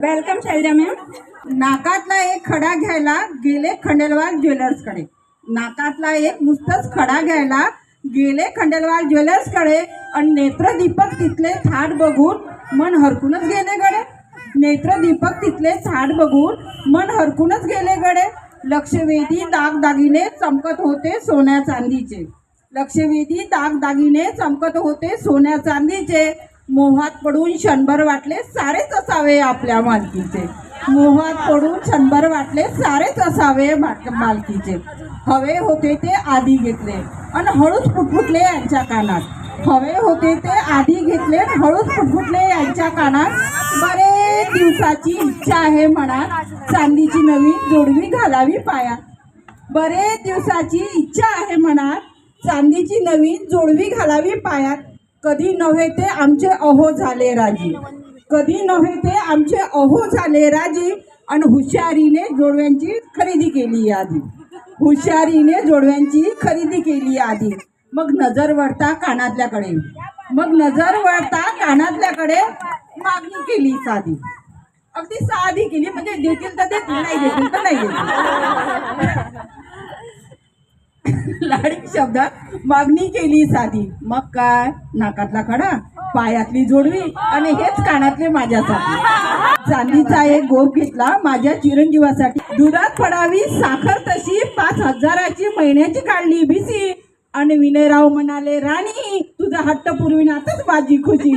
Welcome Shailaja ma'am. नाकातला एक खडा घ्यायला गेले खंडेलवाल ज्वेलर्सकडे। नाकातला एक नुसतंच खडा घ्यायला गेले खंडेलवाल ज्वेलर्सकडे आणि नेत्रदीपक तिथले थाट बघून मन हरकूनच गेले गडे। नेत्रदीपक तिथले थाट बघून मन हरकूनच गेले गडे। लक्षवेधी दागदागिने चमकत होते सोन्या चांदीचे। लक्षवेधी दागदागिने चमकत होते सोन्या चांदीचे। मोहात पडून क्षणभर वाटले सारेच असावे आपल्या मालकीचे। मोहात पडून क्षणभर वाटले सारेच असावे मालकीचे। हवे होते ते आधी घेतले आणि हळूच फुटफुटले यांच्या कानात। हवे होते ते आधी घेतले आणि हळूच फुटफुटले यांच्या कानात। बरेच दिवसाची इच्छा आहे मनात चांदीची नवीन जोडवी घालावी पायात। बरेच दिवसाची इच्छा आहे मनात चांदीची नवीन जोडवी घालावी पायात। कधी नव्हे ते आमचे अहो झाले राजी। कधी नव्हे ते आमचे अहो झाले राजी। आणि हुशारीने जोडव्यांची खरेदी केली आधी। हुशारीने जोडव्यांची खरेदी केली आधी। मग नजर वळता कानातल्याकडे। मग नजर वळता कानातल्याकडे मागणी केली साधी। अगदी साधी केली, म्हणजे देतील तर देतील, नाही देतील तर नाही देतील। लाडीक शब्दात मागणी केली साधी। मग काय, नाकातला खडा, पायातली जोडवी आणि हेच कानातले माझ्यासाठी। चांदीचा एक गोप घेतला माझ्या चिरंजीवासाठी। दुधात पडावी साखर तशी 5,000ची महिन्याची काढली भिसी। आणि विनयराव म्हणाले, राणी तुझा हट्ट पुरविनातच माझी खुशी।